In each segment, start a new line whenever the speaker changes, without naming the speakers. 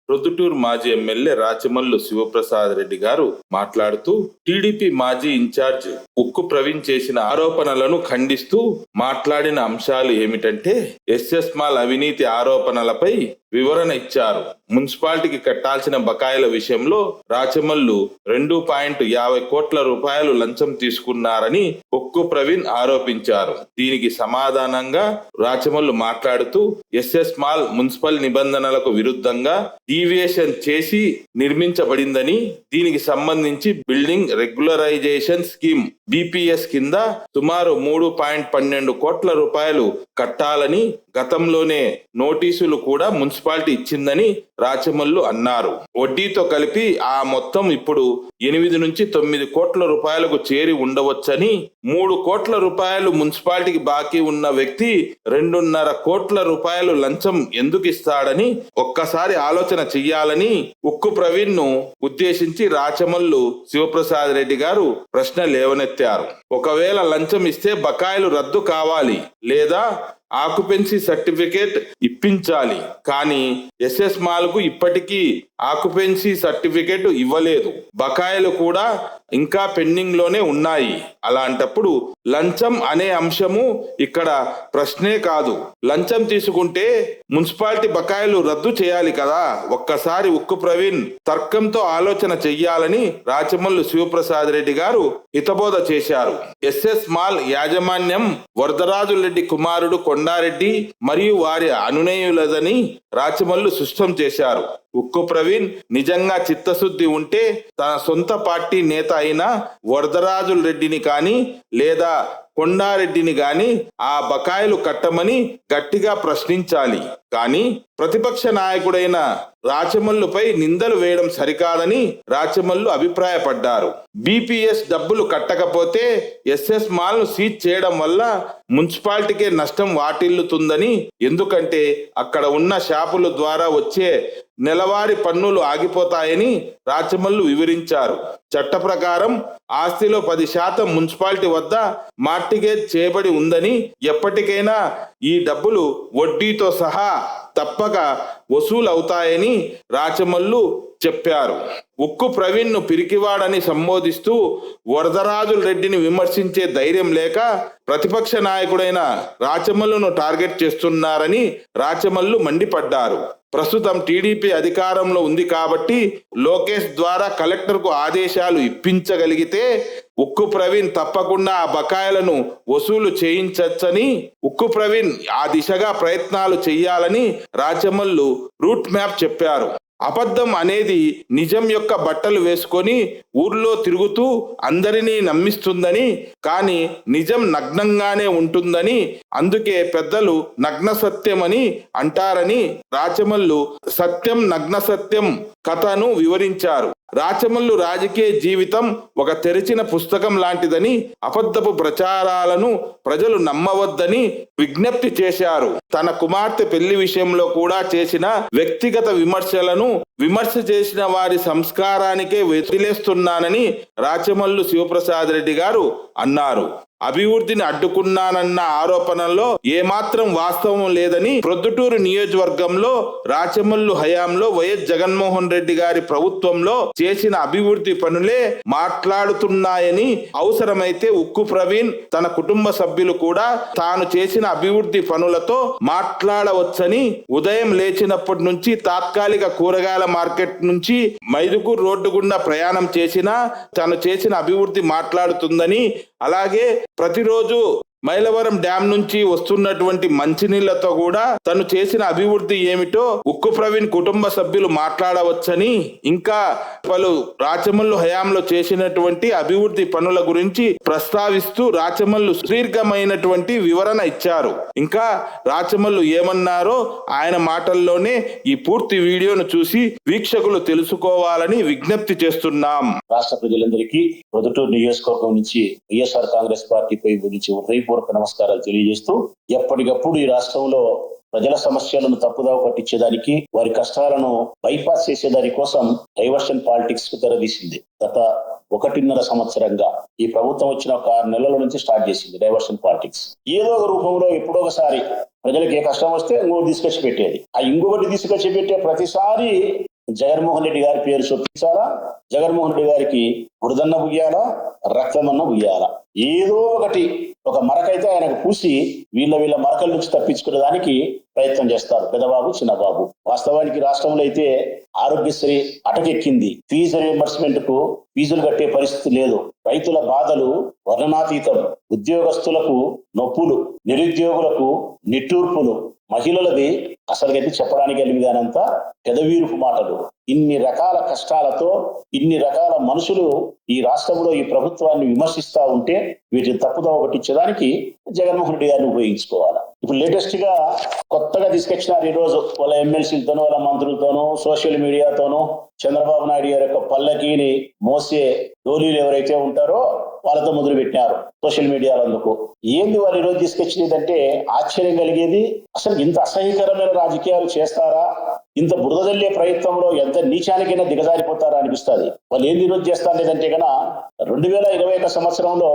ప్రొద్దుటూరు మాజీ ఎమ్మెల్యే రాచమల్లు శివప్రసాద్ రెడ్డి గారు మాట్లాడుతూ టీడీపీ మాజీ ఇన్ఛార్జ్ ఉక్కు ప్రవీణ్ చేసిన ఆరోపణలను ఖండిస్తూ మాట్లాడిన అంశాలు ఏమిటంటే ఎస్ఎస్ మాల్ అవినీతి ఆరోపణలపై వివరణ ఇచ్చారు. మున్సిపాలిటీకి కట్టాల్సిన బకాయిల విషయంలో రాచమల్లు 2.50 కోట్ల రూపాయలు లంచం తీసుకున్నారని ఉక్కు ప్రవీణ్ ఆరోపించారు. దీనికి సమాధానంగా రాచమల్లు మాట్లాడుతూ ఎస్ఎస్ మాల్ మున్సిపల్ నిబంధనలకు విరుద్ధంగా డీవియేషన్ చేసి నిర్మించబడిందని, దీనికి సంబంధించి బిల్డింగ్ రెగ్యులరైజేషన్ స్కీమ్ బీపీఎస్ కింద సుమారు 3.12 కోట్ల రూపాయలు కట్టాలని గతంలోనే నోటీసులు కూడా మున్సిపాలిటీ ఇచ్చిందని రాచమల్లు అన్నారు. వడ్డీతో కలిపి ఆ మొత్తం ఇప్పుడు 8 నుంచి 9 కోట్ల రూపాయలకు చేరి ఉండవచ్చని, 3 కోట్ల రూపాయలు మున్సిపాలిటీకి బాకీ ఉన్న వ్యక్తి 2.5 కోట్ల రూపాయలు లంచం ఎందుకు ఇస్తాడని ఒక్కసారి ఆలోచన చెయ్యాలని ఉక్కు ప్రవీణ్ ను ఉద్దేశించి రాచమల్లు శివప్రసాద్ రెడ్డి గారు ప్రశ్న లేవనెత్తారు. ఒకవేళ లంచం ఇస్తే బకాయిలు రద్దు కావాలి లేదా ఆక్యుపెన్సీ సర్టిఫికేట్ ఇప్పించాలి. కానీ ఎస్ఎస్ మాల్ కు ఇప్పటికీ ఆక్యుపెన్సీ సర్టిఫికేట్ ఇవ్వలేదు. బకాయిలు కూడా ఇంకా పెండింగ్ లోనే ఉన్నాయి. అలాంటప్పుడు లంచం అనే అంశము ఇక్కడ ప్రశ్నే కాదు. లంచం తీసుకుంటే మున్సిపాలిటీ బకాయిలు రద్దు చేయాలి కదా. ఒక్కసారి ఉక్కు ప్రవీణ్ తర్కంతో ఆలోచన చెయ్యాలని రాచమల్లు శివప్రసాద్ రెడ్డి గారు హితబోధ చేశారు. ఎస్ఎస్ మాల్ యాజమాన్యం వరదరాజులరెడ్డి కుమారుడు కొండారెడ్డి మరియు వారి అనునేయులదని రాచమల్లు స్పష్టం చేశారు. ఉక్కు ప్రవీణ్ నిజంగా చిత్తశుద్ధి ఉంటే తన సొంత పార్టీ నేత అయిన వరదరాజుల రెడ్డిని కానీ లేదా కొండారెడ్డిని గాని ఆ బకాయిలు కట్టమని గట్టిగా ప్రశ్నించాలి. కానీ ప్రతిపక్ష నాయకుడైన రాచమల్లుపై నిందలు వేయడం సరికాదని రాచమల్లు అభిప్రాయపడ్డారు. బీపీఎస్ డబ్బులు కట్టకపోతే ఎస్ఎస్ మాల్ ను సీజ్ చేయడం వల్ల మున్సిపాలిటీకే నష్టం వాటిల్లుతుందని, ఎందుకంటే అక్కడ ఉన్న షాపుల ద్వారా వచ్చే నెలవారీ పన్నులు ఆగిపోతాయని రాచమల్లు వివరించారు. చట్ట ప్రకారం ఆస్తిలో 10% మున్సిపాలిటీ వద్ద మార్టిగేజ్ చేయబడి ఉందని, ఎప్పటికైనా ఈ డబ్బులు వడ్డీతో సహా తప్పక వసూలు అవుతాయని రాచమల్లు చెప్పారు. ఉక్కు ప్రవీణ్ ను పిరికివాడని సంబోధిస్తూ వరదరాజుల రెడ్డిని విమర్శించే ధైర్యం లేక ప్రతిపక్ష నాయకుడైన రాచమల్లును టార్గెట్ చేస్తున్నారని రాచమల్లు మండిపడ్డారు. ప్రస్తుతం టీడీపీ అధికారంలో ఉంది కాబట్టి లోకేష్ ద్వారా కలెక్టర్కు ఆదేశాలు ఇప్పించగలిగితే ఉక్కు ప్రవీణ్ తప్పకుండా ఆ బకాయిలను వసూలు చేయించచ్చని, ఉక్కు ప్రవీణ్ ఆ దిశగా ప్రయత్నాలు చేయాలని రాచమల్లు రూట్ మ్యాప్ చెప్పారు. అబద్ధం అనేది నిజం యొక్క బట్టలు వేసుకొని ఊర్లో తిరుగుతూ అందరినీ నమ్మిస్తుందని, కానీ నిజం నగ్నంగానే ఉంటుందని, అందుకే పెద్దలు నగ్న సత్యం అని అంటారని రాచమల్లు సత్యం నగ్న సత్యం కథను వివరించారు. రాచమల్లు రాజకీయ జీవితం ఒక తెరిచిన పుస్తకం లాంటిదని, అబద్ధపు ప్రచారాలను ప్రజలు నమ్మవద్దని విజ్ఞప్తి చేశారు. తన కుమార్తె పెళ్లి విషయంలో కూడా చేసిన వ్యక్తిగత విమర్శలను విమర్శ చేసిన వారి సంస్కారానికే వదిలేస్తున్నానని రాచమల్లు శివప్రసాద్ రెడ్డి గారు అన్నారు. అభివృద్ధిని అడ్డుకున్నానన్న ఆరోపణల్లో ఏమాత్రం వాస్తవం లేదని, ప్రొద్దుటూరు నియోజకవర్గంలో రాచమల్లు హయాంలో వైఎస్ జగన్మోహన్ రెడ్డి గారి ప్రభుత్వంలో చేసిన అభివృద్ధి పనులే మాట్లాడుతున్నాయని, అవసరమైతే ఉక్కు ప్రవీణ్ తన కుటుంబ సభ్యులు కూడా తాను చేసిన అభివృద్ధి పనులతో మాట్లాడవచ్చని, ఉదయం లేచినప్పటి నుంచి తాత్కాలిక కూరగాయల మార్కెట్ నుంచి మైదుకూరు రోడ్డు గుండా ప్రయాణం చేసినా తను చేసిన అభివృద్ధి మాట్లాడుతుందని, అలాగే ప్రతిరోజు మైలవరం డ్యాం నుంచి వస్తున్నటువంటి మంచినీళ్లతో కూడా తను చేసిన అభివృద్ధి ఏమిటో ఉక్కు ప్రవీణ్ కుటుంబ సభ్యులు మాట్లాడవచ్చని, ఇంకా పలు రాచమల్లు హయాంలో చేసినటువంటి అభివృద్ధి పనుల గురించి ప్రస్తావిస్తూ రాచమల్లు సుదీర్ఘమైనటువంటి వివరణ ఇచ్చారు. ఇంకా రాచమల్లు ఏమన్నారో ఆయన మాటల్లోనే ఈ పూర్తి వీడియోను చూసి వీక్షకులు తెలుసుకోవాలని విజ్ఞప్తి చేస్తున్నాం.
రాష్ట్ర ప్రజలందరికీ ప్రొద్దుటూరు నియోజకవర్గం నుంచి వైఎస్ఆర్ కాంగ్రెస్ పార్టీపై గురించి హృదయపూర్వక నమస్కారాలు తెలియజేస్తూ, ఎప్పటికప్పుడు ఈ రాష్ట్రంలో ప్రజల సమస్యలను తప్పుదావ పట్టించేదానికి, వారి కష్టాలను బైపాస్ చేసేదాని కోసం డైవర్షన్ పాలిటిక్స్ కు తెరదీసింది. గత 1.5 సంవత్సరంగా ఈ ప్రభుత్వం వచ్చిన ఒక 6 నెలల నుంచి స్టార్ట్ చేసింది డైవర్షన్ పాలిటిక్స్. ఏదో ఒక రూపంలో ఎప్పుడో ఒకసారి ప్రజలకు ఏ కష్టం వస్తే ఇంకొకటి తీసుకొచ్చి పెట్టేది. ఆ ఇంకొకటి తీసుకొచ్చి పెట్టే ప్రతిసారి జగన్మోహన్ రెడ్డి గారి పేరు చొప్పించాలా, జగన్మోహన్ రెడ్డి గారికి బురదన్న బుయ్యాలా, రక్తమన్న బుయ్యాలా, ఏదో ఒకటి ఒక మరకైతే ఆయనకు పూసి వీళ్ళ మరకల నుంచి తప్పించుకునే దానికి ప్రయత్నం చేస్తారు పెద్దబాబు చిన్నబాబు. వాస్తవానికి రాష్ట్రంలో అయితే ఆరోగ్యశ్రీ అటకెక్కింది. ఫీజు రియంబర్స్మెంట్ కు ఫీజులు కట్టే పరిస్థితి లేదు. రైతుల బాధలు వర్ణనాతీతం. ఉద్యోగస్తులకు నొప్పులు, నిరుద్యోగులకు నిట్టూర్పులు, మహిళలది అసలుగైతే చెప్పడానికి వెళ్ళిదానంతా పెదవీరుపు మాటలు. ఇన్ని రకాల కష్టాలతో ఇన్ని రకాల మనుషులు ఈ రాష్ట్రంలో ఈ ప్రభుత్వాన్ని విమర్శిస్తా ఉంటే వీటిని తప్పుదోవ పట్టించడానికి జగన్మోహన్ రెడ్డి గారిని ఉపయోగించుకోవాలి. ఇప్పుడు లేటెస్ట్ గా కొత్తగా తీసుకొచ్చినారు ఈ రోజు వాళ్ళ ఎమ్మెల్సీలతోనూ వాళ్ళ మంత్రులతోనూ సోషల్ మీడియాతోనూ చంద్రబాబు నాయుడు గారి యొక్క పల్లకీని మోసే డోలీలు ఎవరైతే ఉంటారో వాళ్ళతో మొదలు పెట్టినారు సోషల్ మీడియాలో. అందుకు ఏంది వాళ్ళు ఈరోజు తీసుకొచ్చినదంటే ఆశ్చర్యం కలిగేది. అసలు ఇంత అసహ్యకరమైన రాజకీయాలు చేస్తారా, ఇంత బురద జల్లే ప్రయత్నంలో ఎంత నీచానికైనా దిగజారిపోతారా అనిపిస్తుంది. వాళ్ళు ఏంది ఈరోజు చేస్తారు లేదంటే కన్నా 2021 సంవత్సరంలో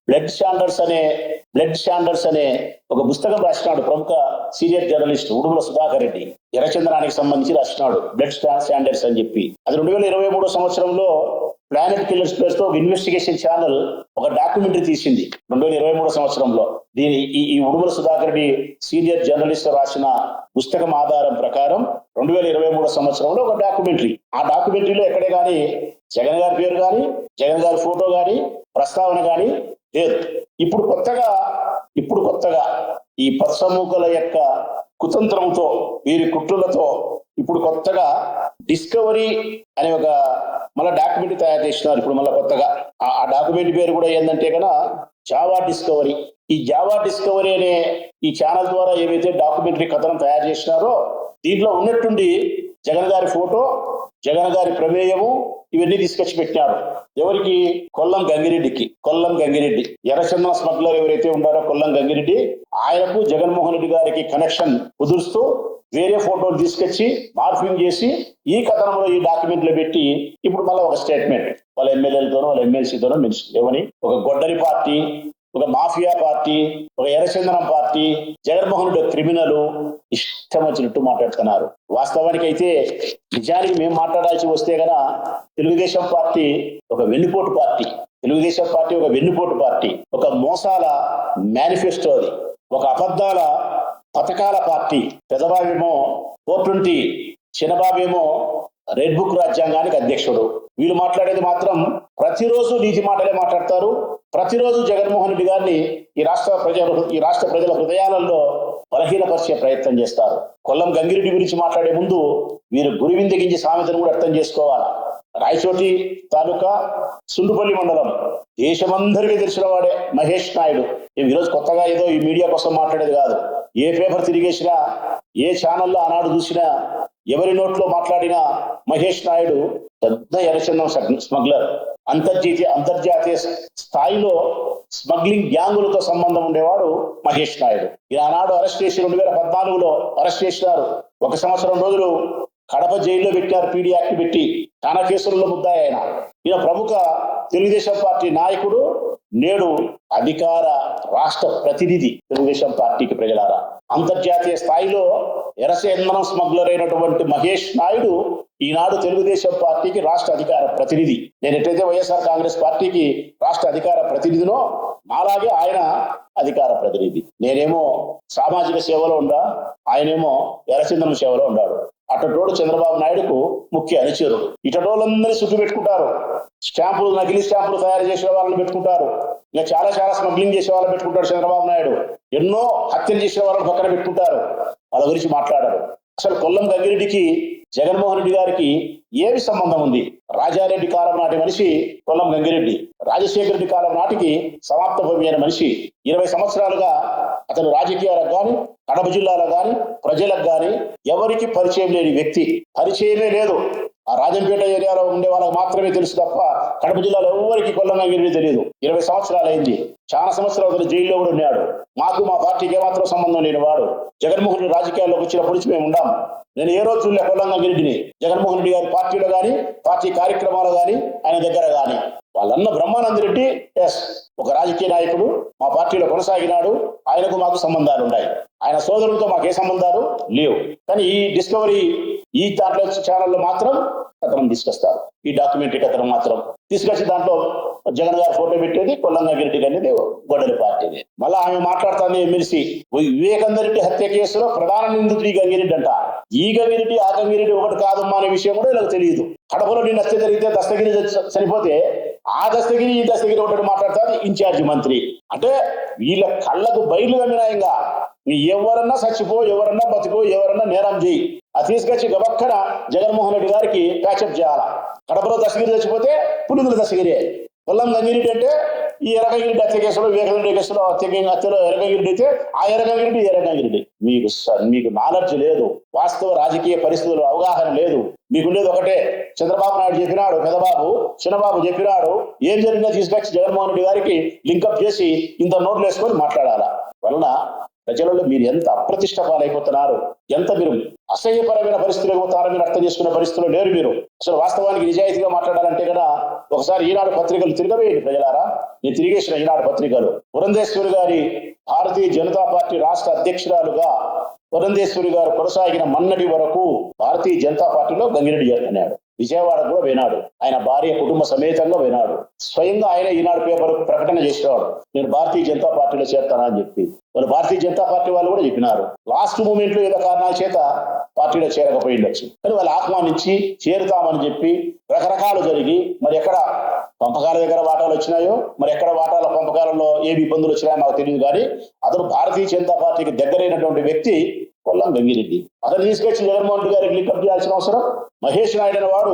బ్లడ్ స్టాండర్డ్స్ అనే ఒక పుస్తకం రాసినాడు ప్రముఖ సీనియర్ జర్నలిస్ట్ ఉడుగుల సుధాకర్ రెడ్డి. ఎర్రచంద్రానికి సంబంధించి రాసినాడు బ్లడ్ స్టాండర్డ్స్ అని చెప్పి. అది 2023 సంవత్సరంలో ప్లానెట్ కిల్లర్స్ పేరుతో ఒక ఇన్వెస్టిగేషన్ ఛానల్ ఒక డాక్యుమెంటరీ తీసింది 2023 సంవత్సరంలో. దీని ఈ ఉడుగుల సుధాకర్ రెడ్డి సీనియర్ జర్నలిస్ట్ రాసిన పుస్తకం ఆధారం ప్రకారం 2023 సంవత్సరంలో ఒక డాక్యుమెంటరీ. ఆ డాక్యుమెంటరీలో ఎక్కడే గాని జగన్ గారి పేరు గాని జగన్ గారి ఫోటో గాని ప్రస్తావన గాని లేదు. ఇప్పుడు కొత్తగా ఈ పచ్చమూకల యొక్క కుతంత్రంతో వీరి కుట్రలతో ఇప్పుడు కొత్తగా డిస్కవరీ అనే ఒక మళ్ళీ డాక్యుమెంటరీ తయారు చేస్తున్నారు. ఇప్పుడు మళ్ళీ కొత్తగా ఆ డాక్యుమెంటరీ పేరు కూడా ఏంటంటే కన్నా జావా డిస్కవరీ. ఈ జావా డిస్కవరీ అనే ఈ ఛానల్ ద్వారా ఏవైతే డాక్యుమెంటరీ కథనం తయారు చేసినారో దీంట్లో ఉన్నట్టుండి జగన్ గారి ఫోటో, జగన్ గారి ప్రమేయము ఇవన్నీ తీసుకొచ్చి పెట్టినారు. ఎవరికి? కొల్లం గంగిరెడ్డి ఎర్రచందనం స్మగ్లర్ ఎవరైతే ఉన్నారో కొల్లం గంగిరెడ్డి, ఆయనకు జగన్మోహన్ రెడ్డి గారికి కనెక్షన్ కుదురుస్తూ వేరే ఫోటోలు తీసుకొచ్చి మార్ఫింగ్ చేసి ఈ కథనంలో ఈ డాక్యుమెంట్ లో పెట్టి ఇప్పుడు మళ్ళీ ఒక స్టేట్మెంట్ వాళ్ళ ఎమ్మెల్యేలతోనో వాళ్ళ ఎమ్మెల్సీతోనో ఏమని ఒక గొడ్డలి పార్టీ, ఒక మాఫియా పార్టీ, ఒక ఎర్రచందనం పార్టీ, జగన్మోహన్ రెడ్డి క్రిమినల్, ఇష్టం వచ్చినట్టు మాట్లాడుతున్నారు. వాస్తవానికి అయితే నిజానికి మేము మాట్లాడాల్సి వస్తే గన తెలుగుదేశం పార్టీ ఒక వెన్నుపోటు పార్టీ, ఒక మోసాల మేనిఫెస్టో, అది ఒక అబద్ధాల పథకాల పార్టీ. పెదబాబేమో 420, చిన్నబాబేమో రెడ్ బుక్ రాజ్యాంగానికి అధ్యక్షుడు. వీళ్ళు మాట్లాడేది మాత్రం ప్రతిరోజు నీతి మాటలే మాట్లాడతారు. ప్రతిరోజు జగన్మోహన్ రెడ్డి గారిని ఈ రాష్ట్ర ప్రజల హృదయాలలో బలహీనపరిచే ప్రయత్నం చేస్తారు. కొల్లం గంగిరెడ్డి గురించి మాట్లాడే ముందు వీరు గురివిందగించి సామెతను కూడా అర్థం చేసుకోవాలా. రాయచోటి తాలూకా సుండుపల్లి మండలం దేశమందరికీ తెలిసిన వాడే మహేష్ నాయుడు. ఈరోజు కొత్తగా ఏదో ఈ మీడియా కోసం మాట్లాడేది కాదు. ఏ పేపర్ తిరిగేసినా, ఏ ఛానల్లో ఆనాడు చూసినా, ఎవరి నోట్లో మాట్లాడినా మహేష్ నాయుడు పెద్ద ఎర్రచందనం స్మగ్లర్. అంతర్జాతీయ స్థాయిలో స్మగ్లింగ్ గ్యాంగులతో సంబంధం ఉండేవాడు మహేష్ నాయుడు. ఆనాడు అరెస్ట్ చేసి 2014లో అరెస్ట్ చేసినారు. 1 సంవత్సరం రోజులు కడప జైల్లో పెట్టారు, పీడీ యాక్ట్ పెట్టి. చాలా కేసులలో ముద్దాయి ఆయన. ఈయన ప్రముఖ తెలుగుదేశం పార్టీ నాయకుడు, నేడు అధికార రాష్ట్ర ప్రతినిధి తెలుగుదేశం పార్టీకి. ప్రజలారా, అంతర్జాతీయ స్థాయిలో ఎర్రచందనం స్మగ్లర్ అయినటువంటి మహేష్ నాయుడు ఈనాడు తెలుగుదేశం పార్టీకి రాష్ట్ర అధికార ప్రతినిధి. నేను ఎట్లయితే వైఎస్ఆర్ కాంగ్రెస్ పార్టీకి రాష్ట్ర అధికార ప్రతినిధినో నాలాగే ఆయన అధికార ప్రతినిధి. నేనేమో సామాజిక సేవలో ఉండా, ఆయనేమో ఎర్రచందనం సేవలో ఉన్నాడు. అటోడు చంద్రబాబు నాయుడుకు ముఖ్య అనుచరుడు. ఇటోళ్ళందరినీ చుట్టూ పెట్టుకుంటారు. స్టాంపులు, నకిలీ స్టాంపులు తయారు చేసే వాళ్ళని పెట్టుకుంటారు. ఇంకా చాలా స్మగ్లింగ్ చేసే వాళ్ళని పెట్టుకుంటారు చంద్రబాబు నాయుడు. ఎన్నో హత్యలు చేసే వాళ్ళని పక్కన పెట్టుకుంటారు. వాళ్ళ గురించి మాట్లాడారు. అసలు కొల్లం గంగిరెడ్డికి జగన్మోహన్ రెడ్డి గారికి ఏమి సంబంధం ఉంది? రాజారెడ్డి కాలం నాటి మనిషి కొల్లం గంగిరెడ్డి. రాజశేఖర రెడ్డి కాలం నాటికి సమాప్తమైన మనిషి. 20 సంవత్సరాలుగా అతను రాజకీయాలకు గాని, కడప జిల్లాలో గాని, ప్రజలకు గాని ఎవరికి పరిచయం లేని వ్యక్తి. పరిచయమే లేదు. ఆ రాజంపేట ఏరియాలో ఉండే వాళ్ళకి మాత్రమే తెలుసు తప్ప కడప జిల్లాలో ఎవరికి కొల్లం గంగిరెడ్డి తెలియదు. 20 సంవత్సరాలు అయింది. చాలా సంవత్సరాలు అతను జైల్లో కూడా ఉన్నాడు. మాకు మా పార్టీకి ఏమాత్రం సంబంధం లేని వాడు. జగన్మోహన్ రెడ్డి రాజకీయాల్లోకి వచ్చినప్పటి నుంచి మేము ఉన్నాం. నేను ఏ రోజు చూడలే కొల్లం గంగిరెడ్డిని జగన్మోహన్ రెడ్డి గారి పార్టీలో గాని, పార్టీ కార్యక్రమాలు గాని, ఆయన దగ్గర గాని. వాళ్ళన్న బ్రహ్మానంద రెడ్డి ఎస్ ఒక రాజకీయ నాయకుడు, మా పార్టీలో కొనసాగినాడు, ఆయనకు మాకు సంబంధాలు ఉన్నాయి. ఆయన సోదరులతో మాకే సంబంధాలు లేవు. కానీ ఈ డిస్కవరీ ఈ దాంట్లో ఛానల్లో మాత్రం కథనం తీసుకొస్తారు. ఈ డాక్యుమెంటరీ కథనం మాత్రం తీసుకొచ్చి దాంట్లో జగన్ గారు ఫోటో పెట్టేది కొల్లంగా గిరిటి అనేది గొడ్డలి పార్టీది. మళ్ళీ ఆమె మాట్లాడుతుంది ఎమ్మెల్సీ వివేకానంద రెడ్డి హత్య కేసులో ప్రధాన నిందితుడు ఈ గంగిరెడ్డి అంట. ఈ గంగిరెడ్డి ఆ గంగిరెడ్డి ఒకటి కాదమ్మా అనే విషయం కూడా వీళ్ళకి తెలియదు. కడపలో నేను హత్య జరిగితే దస్తగిరి చనిపోతే ఆ దస్తగిరి ఈ దస్తగిరి ఒకటి మాట్లాడుతుంది ఇన్ఛార్జి మంత్రి. అంటే వీళ్ళ కళ్ళకు బయలు కమ్మినాయంగా ఎవరన్నా చచ్చిపో, ఎవరన్నా బతుకో, ఎవరన్నా నేరం చేయి, అది తీసుకొచ్చి గబక్కన జగన్మోహన్ రెడ్డి గారికి ప్యాచప్ చేయాలా. కడపలో దస్తగిరి చచ్చిపోతే పులిందుల దస్తగిరి, కొల్లం గంగిరెడ్డి అంటే ఈ ఎర్రగంగిరెడ్డి హత్య కేసులో వివేకానంద కేసులో హత్యలో ఎర్రగంగిరెడ్డి అయితే ఆ ఎర్రగంగిరెడ్డి. మీకు నాలెడ్జ్ లేదు, వాస్తవ రాజకీయ పరిస్థితులు అవగాహన లేదు. మీకుండేది ఒకటే, చంద్రబాబు నాయుడు చెప్పినాడు, పెదబాబు చిన్నబాబు చెప్పినాడు, ఏం జరిగినా తీసుకొచ్చి జగన్మోహన్ రెడ్డి గారికి లింకప్ చేసి ఇంత నోట్లు వేసుకొని మాట్లాడాలా. వలన ప్రజలలో మీరు ఎంత అప్రతిష్ట పాలైపోతున్నారు, ఎంత మీరు అసహ్యపరమైన పరిస్థితులు అయిపోతారో మీరు అర్థం చేసుకునే పరిస్థితుల్లో లేరు. మీరు అసలు వాస్తవానికి నిజాయితీగా మాట్లాడాలంటే కదా ఒకసారి ఈనాడు పత్రికలు తిరగవేయండి ప్రజలారా. నేను తిరిగేసిన ఈనాడు పత్రికలు. పురంధేశ్వరి గారి భారతీయ జనతా పార్టీ రాష్ట్ర అధ్యక్షురాలుగా పురంధేశ్వరి గారు కొనసాగిన మన్నటి వరకు భారతీయ జనతా పార్టీలో గంగిరెడ్డి చేరుకున్నాడు. విజయవాడ కూడా పోయినాడు. ఆయన భార్య కుటుంబ సమేతంగా పోయినాడు. స్వయంగా ఆయన ఈనాడు పేపర్ ప్రకటన చేసేవాడు, నేను భారతీయ జనతా పార్టీలో చేరుతానని చెప్పి. వాళ్ళు భారతీయ జనతా పార్టీ వాళ్ళు కూడా చెప్పినారు. లాస్ట్ మూమెంట్ లో ఏదో కారణాల చేత పార్టీలో చేరకపోయిండొచ్చు, కానీ వాళ్ళు ఆహ్వానించి చేరుతామని చెప్పి రకరకాలు జరిగి మరి ఎక్కడ పంపకాల దగ్గర వాటాలు వచ్చినాయో, మరి ఎక్కడ వాటాల పంపకాలలో ఏమి ఇబ్బందులు వచ్చినాయో మాకు తెలియదు. కానీ అతను భారతీయ జనతా పార్టీకి దగ్గరైనటువంటి వ్యక్తి కొల్లం గంగిరెడ్డి. అతను తీసుకొచ్చి జగన్మోహన్ రెడ్డి గారికి లింకప్ చేయాల్సిన అవసరం. మహేష్ నాయుడు అనే వాడు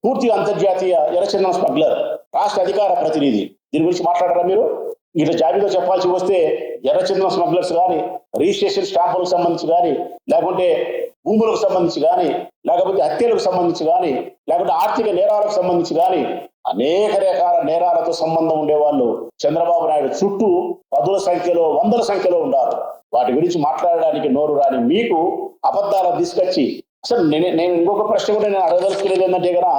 పూర్తిగా అంతర్జాతీయ ఎర్రచందనం స్మగ్లర్, రాష్ట్ర అధికార ప్రతినిధి. దీని గురించి మాట్లాడరా మీరు? ఇట్లా జాబితా చెప్పాల్సి వస్తే ఎర్రచందనం స్మగ్లర్స్ కానీ, రిజిస్ట్రేషన్ స్టాంపులకు సంబంధించి కానీ, లేకుంటే భూములకు సంబంధించి కానీ, లేకపోతే హత్యలకు సంబంధించి కానీ, లేకుంటే ఆర్థిక నేరాలకు సంబంధించి కానీ అనేక రకాల నేరాలతో సంబంధం ఉండేవాళ్ళు చంద్రబాబు నాయుడు చుట్టూ పదుల సంఖ్యలో, వందల సంఖ్యలో ఉన్నారు. వాటి గురించి మాట్లాడడానికి నోరు రాని మీకు అబద్ధాలను తీసుకొచ్చి అసలు నేను ఇంకొక ప్రశ్న కూడా నేను అడగదలుచుకునేది ఏంటంటే కదా,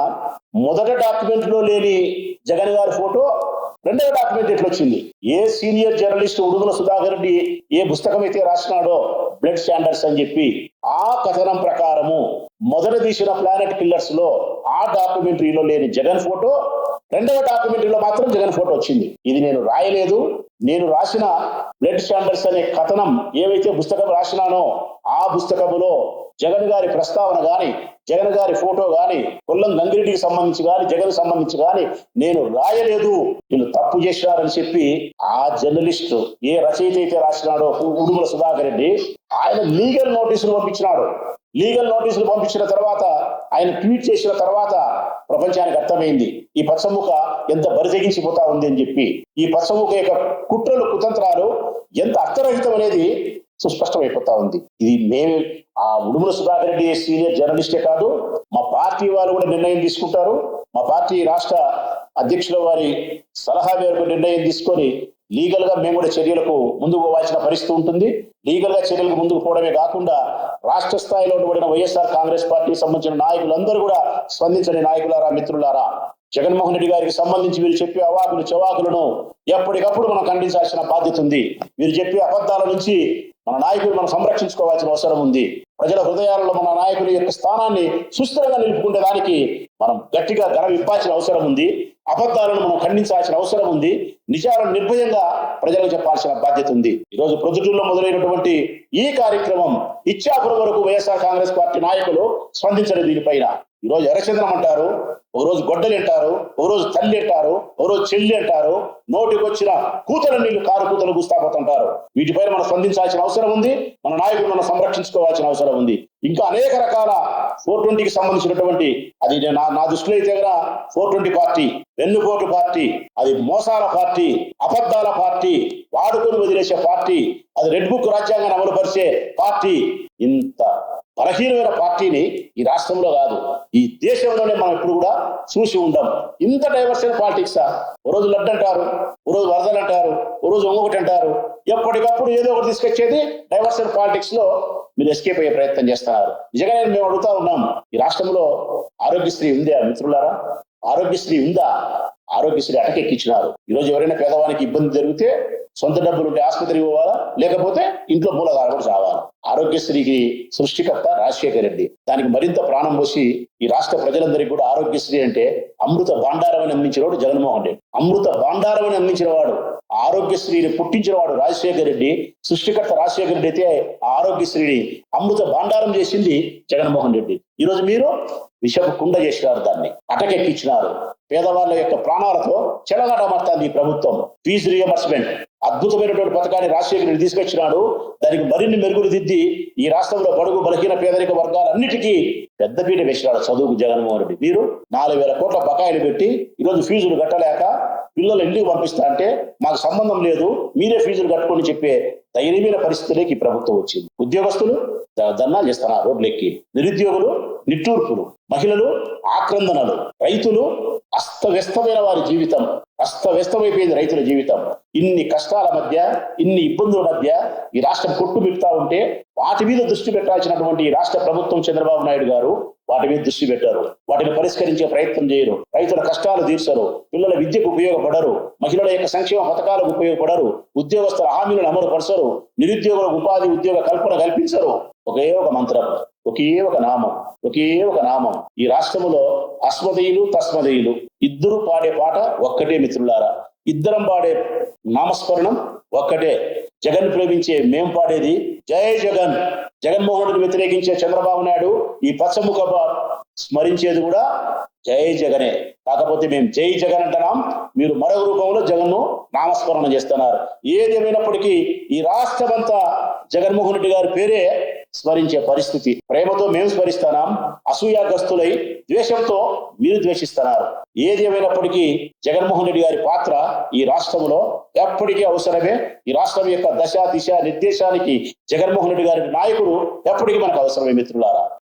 మొదట డాక్యుమెంట్ లో లేని జగన్ గారి ఫోటో రెండవ డాక్యుమెంట్ ఎట్లా వచ్చింది? A senior journalist Udugula Sudhakar Reddy ఏ పుస్తకం అయితే రాసినాడో బ్లడ్ స్టాండర్డ్స్ అని చెప్పి, ఆ కథనం ప్రకారము మొదట తీసిన ప్లానెట్ కిల్లర్స్ లో ఆ డాక్యుమెంటరీలో లేని జగన్ ఫోటో రెండవ డాక్యుమెంటరీలో మాత్రం జగన్ ఫోటో వచ్చింది. ఇది నేను రాయలేదు. నేను రాసిన బ్లడ్ స్టాండర్డ్స్ అనే కథనం ఏవైతే పుస్తకం రాసినానో ఆ పుస్తకములో జగన్ గారి ప్రస్తావన గాని, జగన్ గారి ఫోటో గాని, కొల్లం గంగిరెడ్డికి సంబంధించి గాని, జగన్ సంబంధించి గాని నేను రాయలేదు. వీళ్ళు తప్పు చేసినారని చెప్పి ఆ జర్నలిస్ట్ ఏ రచయిత అయితే రాసినాడో ఉడుగుల సుధాకర్ రెడ్డి, ఆయన లీగల్ నోటీసులు పంపించినాడు. లీగల్ నోటీసులు పంపించిన తర్వాత ఆయన ట్వీట్ చేసిన తర్వాత ప్రపంచానికి అర్థమైంది ఈ పచ్చముఖ ఎంత బరితెగించిపోతా ఉంది అని చెప్పి. ఈ పచ్చముఖ యొక్క కుట్రలు, కుతంత్రాలు ఎంత అర్థరహితం అనేది సుస్పష్టమైపోతా ఉంది. ఇది మేము ఆ ఉడుముల సుధాకర్ రెడ్డి సీనియర్ జర్నలిస్టే కాదు, మా పార్టీ వాళ్ళు కూడా నిర్ణయం తీసుకుంటారు. మా పార్టీ రాష్ట్ర అధ్యక్షుల వారి సలహా మేరకు నిర్ణయం తీసుకొని లీగల్ గా మేము కూడా చర్యలకు ముందుకు పోవాల్సిన పరిస్థితి ఉంటుంది. లీగల్ గా చర్యలకు ముందుకు పోవడమే కాకుండా రాష్ట్ర స్థాయిలో ఉండబడిన వైఎస్ఆర్ కాంగ్రెస్ పార్టీకి సంబంధించిన నాయకులందరూ కూడా స్పందించని నాయకులారా, మిత్రులారా, జగన్మోహన్ రెడ్డి గారికి సంబంధించి వీరు చెప్పే అవాకులు చవాకులను ఎప్పటికప్పుడు మనం ఖండించాల్సిన బాధ్యత ఉంది. వీరు చెప్పే అబద్ధాల నుంచి మన నాయకులు మనం సంరక్షించుకోవాల్సిన అవసరం ఉంది. ప్రజల హృదయాలలో మన నాయకుల యొక్క స్థానాన్ని సుస్థిరంగా నిలుపుకునే దానికి మనం గట్టిగా గళవిప్పాల్సిన అవసరం ఉంది. అబద్ధాలను మనం ఖండించాల్సిన అవసరం ఉంది. నిజాలను నిర్భయంగా ప్రజలకు చెప్పాల్సిన బాధ్యత ఉంది. ఈరోజు ప్రొద్దుటూరులో మొదలైనటువంటి ఈ కార్యక్రమం ఇచ్చాపురం వరకు వైఎస్ఆర్ కాంగ్రెస్ పార్టీ నాయకులు స్పందించలేదు. దీనిపైన ఈరోజు ఎర్రచంద్రం అంటారు, ఒకరోజు గొడ్డలి అంటారు, ఒకరోజు తల్లి అంటారు, ఒకరోజు చెల్లి అంటారు, నోటికి వచ్చిన కూతల నీళ్లు కారు కూతలు గుస్తాపోతుంటారు. వీటిపైన మనం స్పందించాల్సిన అవసరం ఉంది. మన నాయకులు మనం సంరక్షించుకోవాల్సిన అవసరం ఉంది. ఇంకా అనేక రకాల 420కి సంబంధించినటువంటి అది నా దృష్టిలో అయితే కదా 420 పార్టీ వెన్నుపోటు పార్టీ, అది మోసాల పార్టీ, అబద్ధాల పార్టీ, వాడుకొని వదిలేసే పార్టీ, అది రెడ్ బుక్ రాజ్యాంగాన్ని అమలుపరిచే పార్టీ. ఇంత బలహీనమైన పార్టీని ఈ రాష్ట్రంలో కాదు, ఈ దేశంలోనే మనం ఎప్పుడు కూడా చూసి ఉండం. ఇంత డైవర్షన్ పాలిటిక్సా? ఓ రోజు లడ్డు అంటారు, ఓ రోజు వరదలు అంటారు, ఓ రోజు ఇంకొకటి అంటారు. ఎప్పటికప్పుడు ఏదో ఒకటి తీసుకొచ్చేది డైవర్షన్ పాలిటిక్స్ లో మీరు ఎస్కేప్ అయ్యే ప్రయత్నం చేస్తున్నారు. నిజంగానే మేము అడుగుతా ఉన్నాం, ఈ రాష్ట్రంలో ఆరోగ్యశ్రీ ఉందా మిత్రులారా? ఆరోగ్యశ్రీ ఉందా? ఆరోగ్యశ్రీ అటకెక్కించినారు. ఈరోజు ఎవరైనా పేదవానికి ఇబ్బంది జరిగితే సొంత డబ్బులు ఉంటే ఆసుపత్రికి పోవాలా, లేకపోతే ఇంట్లో మూలధార కూడా రావాలి. ఆరోగ్యశ్రీకి సృష్టికర్త రాజశేఖర రెడ్డి. దానికి మరింత ప్రాణం పోసి ఈ రాష్ట్ర ప్రజలందరికీ కూడా ఆరోగ్యశ్రీ అంటే అమృత భాండారం అని అందించినవాడు జగన్మోహన్ రెడ్డి. అమృత భాండారం అని అందించిన వాడు, ఆరోగ్యశ్రీని పుట్టించిన వాడు రాజశేఖర రెడ్డి. సృష్టికర్త రాజశేఖర రెడ్డి అయితే ఆ ఆరోగ్యశ్రీని అమృత భాండారం చేసింది జగన్మోహన్ రెడ్డి. ఈరోజు మీరు విషపు కుండ చేసినారు, దాన్ని అటకెక్కించినారు. పేదవాళ్ళ యొక్క ప్రాణాలతో చెలగాటమాడుతుంది ఈ ప్రభుత్వం. ఫీజు రియంబర్స్మెంట్ అద్భుతమైనటువంటి పథకాన్ని రాజశేఖర రెడ్డి తీసుకొచ్చినాడు. దానికి మరిన్ని మెరుగులు దిద్ది ఈ రాష్ట్రంలో బడుగు బలహీన పేదరిక వర్గాలన్నిటికీ పెద్దపీట వేసినాడు చదువుకు జగన్మోహన్ రెడ్డి. మీరు 4,000 కోట్ల బకాయిలు పెట్టి ఈరోజు ఫీజులు కట్టలేక పిల్లలు ఇంటికి పంపిస్తా అంటే మాకు సంబంధం లేదు, మీరే ఫీజులు కట్టుకొని చెప్పే ధైర్యమైన పరిస్థితులకి ఈ ప్రభుత్వం వచ్చింది. ఉద్యోగస్తులు ధర్నా చేస్తున్నారు రోడ్లెక్కి, నిరుద్యోగులు నిట్టూర్పులు, మహిళలు ఆక్రందనలు, రైతులు అస్తవ్యస్తమైన వారి జీవితం, అస్తవ్యస్తమైపోయింది రైతుల జీవితం. ఇన్ని కష్టాల మధ్య, ఇన్ని ఇబ్బందుల మధ్య ఈ రాష్ట్రం కొట్టుమిడతా ఉంటే వాటి మీద దృష్టి పెట్టాల్సినటువంటి ఈ రాష్ట్ర ప్రభుత్వం చంద్రబాబు నాయుడు గారు వాటి మీద దృష్టి పెట్టారు. వాటిని పరిష్కరించే ప్రయత్నం చేయరు. రైతుల కష్టాలు తీర్చరు. పిల్లల విద్యకు ఉపయోగపడరు. మహిళల యొక్క సంక్షేమ పథకాలకు ఉపయోగపడరు. ఉద్యోగస్తుల హామీలను అమలుపరచరు. నిరుద్యోగులకు ఉపాధి ఉద్యోగ కల్పన కల్పించరు. ఒకే ఒక మంత్రం, ఒకే ఒక నామం, ఒకే ఒక నామం. ఈ రాష్ట్రంలో అస్మదీయులు తస్మదీయులు ఇద్దరు పాడే పాట ఒక్కటే మిత్రులారా. ఇద్దరం పాడే నామస్మరణం ఒక్కటే. జగన్ ప్రేమించే మేం పాడేది జై జగన్. జగన్మోహన్ రెడ్డి వ్యతిరేకించే చంద్రబాబు నాయుడు ఈ పచ్చముఖ స్మరించేది కూడా జై జగనే. కాకపోతే మేము జై జగన్ అంటున్నాం, మీరు మరొక రూపంలో జగన్ను నామస్మరణ చేస్తున్నారు. ఏదేమైనప్పటికీ ఈ రాష్ట్రమంతా జగన్మోహన్ రెడ్డి గారి పేరే స్మరించే పరిస్థితి. ప్రేమతో మేము స్మరిస్తున్నాం, అసూయాగ్రస్తులై ద్వేషంతో మీరు ద్వేషిస్తున్నారు. ఏది ఏమైనప్పటికీ జగన్మోహన్ రెడ్డి గారి పాత్ర ఈ రాష్ట్రంలో ఎప్పటికీ అవసరమే. ఈ రాష్ట్రం యొక్క దశ దిశ నిర్దేశానికి జగన్మోహన్ రెడ్డి గారి నాయకుడు ఎప్పటికీ మనకు అవసరమే మిత్రులారా.